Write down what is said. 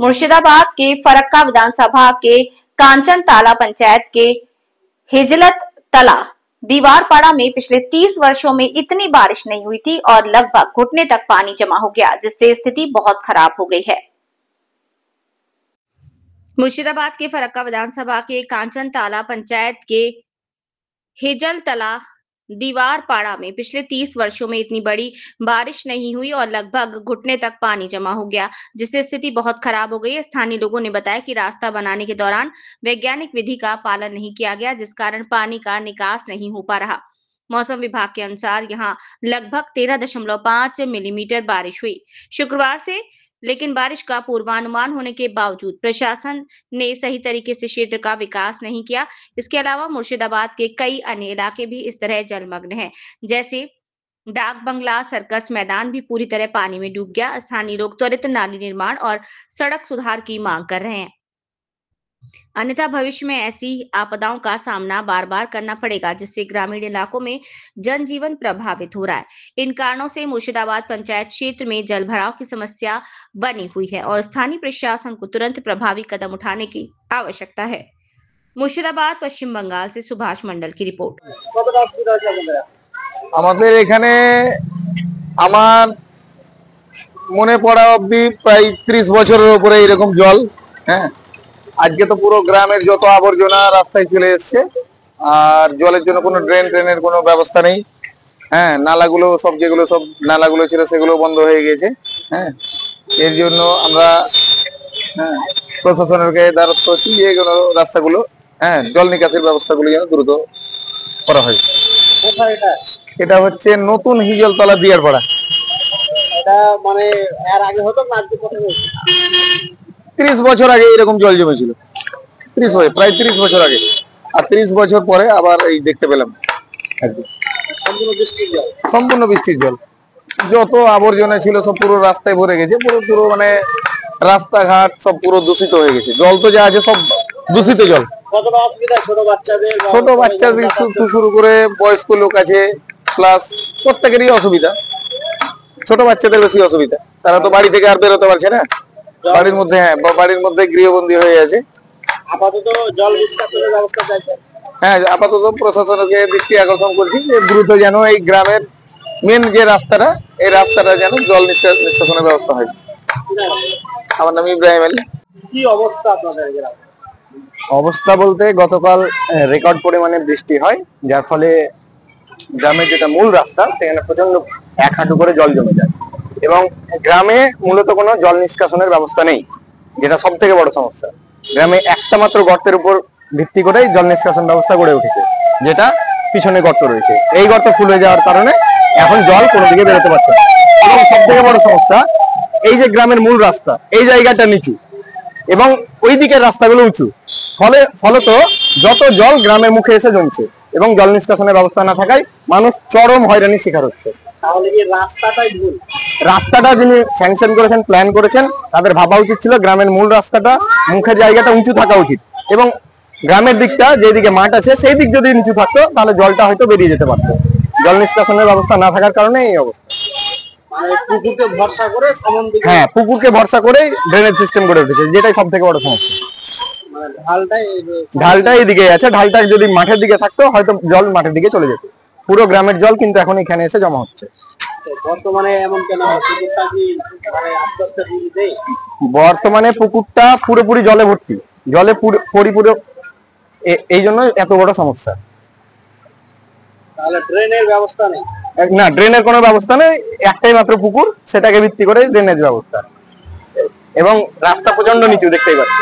मुर्शिदाबाद के फरक्का विधानसभा के कांचन ताला पंचायत के हिजलत तला दीवारपाड़ा में पिछले 30 वर्षों में इतनी बारिश नहीं हुई थी और लगभग घुटने तक पानी जमा हो गया, जिससे स्थिति बहुत खराब हो गई है। मुर्शिदाबाद के फरक्का विधानसभा के कांचन ताला पंचायत के हिजल तला दीवारपाड़ा में पिछले 30 वर्षों में इतनी बड़ी बारिश नहीं हुई और लगभग घुटने तक पानी जमा हो गया, जिससे स्थिति बहुत खराब हो गई है। स्थानीय लोगों ने बताया कि रास्ता बनाने के दौरान वैज्ञानिक विधि का पालन नहीं किया गया, जिस कारण पानी का निकास नहीं हो पा रहा। मौसम विभाग के अनुसार यहां लगभग 13.5 मिलीमीटर बारिश हुई शुक्रवार से, लेकिन बारिश का पूर्वानुमान होने के बावजूद प्रशासन ने सही तरीके से क्षेत्र का विकास नहीं किया। इसके अलावा मुर्शिदाबाद के कई अन्य इलाके भी इस तरह जलमग्न हैं, जैसे डाक बंगला, सर्कस मैदान भी पूरी तरह पानी में डूब गया। स्थानीय लोग त्वरित नाली निर्माण और सड़क सुधार की मांग कर रहे हैं, अन्यथा भविष्य में ऐसी आपदाओं का सामना बार बार करना पड़ेगा, जिससे ग्रामीण इलाकों में जनजीवन प्रभावित हो रहा है। इन कारणों से मुर्शिदाबाद पंचायत क्षेत्र में जलभराव की समस्या बनी हुई है और स्थानीय प्रशासन को तुरंत प्रभावी कदम उठाने की आवश्यकता है। मुर्शिदाबाद, पश्चिम बंगाल से सुभाष मंडल की रिपोर्ट। আমাদের এখানে আমার মনে পড়া অবধি প্রায় 30 বছরের উপরে এরকম জল। হ্যাঁ, আজকে তো পুরো গ্রামের যত আবর্জনা রাস্তায় চলে এসছে, আর জলের জন্য কোনো ট্রেনের কোনো ব্যবস্থা নেই। হ্যাঁ, নালাগুলো সব যেগুলো সব নালাগুলো ছিল সেগুলো বন্ধ হয়ে গেছে। হ্যাঁ, এর জন্য আমরা প্রশাসনের দ্বারস্থ হচ্ছি যে কোনো রাস্তাগুলো জল নিকাশের ব্যবস্থাগুলো যেন দ্রুত করা হয়। এটা হচ্ছে নতুন হিজলতলা দিয়ারপাড়া। এটা মানে এর আগে হতো না, আজকে কত হয়েছে? 30 বছর আগে এরকম জল জমেছিল, প্রায় 30 বছর আগে, আর 30 বছর পরে আবার এই দেখতে পেলাম সম্পূর্ণ বৃষ্টির জল। যত আবর্জনা ছিল সব পুরো রাস্তায় ভরে গেছে, পুরো মানে রাস্তাঘাট সব পুরো দূষিত হয়ে গেছে। জল তো যা আছে সব দূষিত জল। কতটা অসুবিধা ছোট বাচ্চাদের শুরু করে বয়স্ক লোক আছে, প্লাস প্রত্যেকেরই অসুবিধা। ছোট বাচ্চাদের বেশি অসুবিধা, তারা তো বাড়ি থেকে আর বেরোতে পারছে না, বাড়ির মধ্যে গৃহবন্দী হয়ে আছে। আপাতত জল নিষ্কাশনের ব্যবস্থা চাইছে। হ্যাঁ, আপাতত প্রশাসনকে দৃষ্টি আকর্ষণ করছি যে দ্রুত যেন এই গ্রামের মেন যে রাস্তাটা, এই রাস্তাটা যেন জল নিষ্কাশনের ব্যবস্থা হয়। আমার নাম ইব্রাহিম আলী। কি অবস্থা আপনাদের গ্রামে? অবস্থা বলতে গতকাল রেকর্ড পরিমাণে বৃষ্টি হয়, যার ফলে গ্রামের যেটা মূল রাস্তা সেখানে প্রচন্ড 1 হাঁটু করে জল জমে যায় এবং গ্রামে মূলত কোনো জল নিষ্কাশনের ব্যবস্থা নেই, যেটা সব থেকে বড় সমস্যা। গ্রামে একটা মাত্র গর্তের উপর ভিত্তি করেই জল নিষ্কাশন ব্যবস্থা গড়ে উঠেছে, যেটা পিছনে গর্ত রয়েছে। এই গর্ত ফুল হয়ে যাওয়ার কারণে এখন জল কোনো দিকে বেরোতে পারছে না। এবং সব থেকে বড় সমস্যা, এই যে গ্রামের মূল রাস্তা, এই জায়গাটা নিচু এবং ওই দিকের রাস্তাগুলো উঁচু, ফলত যত জল গ্রামের মুখে এসে জমছে এবং জল নিষ্কাশনের ব্যবস্থা না থাকায় মানুষ চরম হয়রানির শিকার হচ্ছে। তাহলে কি রাস্তাটাই ভুল? রাস্তাটা যিনি স্যাংশন করেছেন, প্ল্যান করেছেন, তাদের ভাবা উচিত ছিল গ্রামের মূল রাস্তাটা মুখের জায়গাটা উঁচু থাকা উচিত এবং গ্রামের দিকটা যেদিকে মাঠ আছে সেই দিক যদি নিচু থাকতো তাহলে জলটা হয়তো বেরিয়ে যেতে পারতো। জল নিষ্কাশনের ব্যবস্থা না থাকার কারণে এই অবস্থা। পুকুরকে ভরসা করে হ্যাঁ, পুকুরকে ভরসা করে ড্রেনেজ সিস্টেম গড়ে উঠেছে, যেটাই সব থেকে বড় সমস্যা। ঢালটা এইদিকে আছে, ঢালটা যদি মাঠের দিকে থাকতো হয়তো জল মাঠের দিকে চলে যেত। পুরো গ্রামের জল কিন্তু এখন এখানে এসে জমা হচ্ছে। বর্তমানে এমন কেন? পুকুরটা কি মানে আস্তে আস্তে ডুবে যায়? বর্তমানে পুকুরটা পুরোপুরি জলে ভর্তি, জলে পরিপূর্ণ, এই জন্য এত বড় সমস্যা। তাহলে ড্রেনের ব্যবস্থা নেই? না, ড্রেনের কোনো ব্যবস্থা নেই, একটাই মাত্র পুকুর, সেটাকে ভিত্তি করে ড্রেনেজ ব্যবস্থা এবং রাস্তা প্রচন্ড নিচু, দেখতেই পাচ্ছি।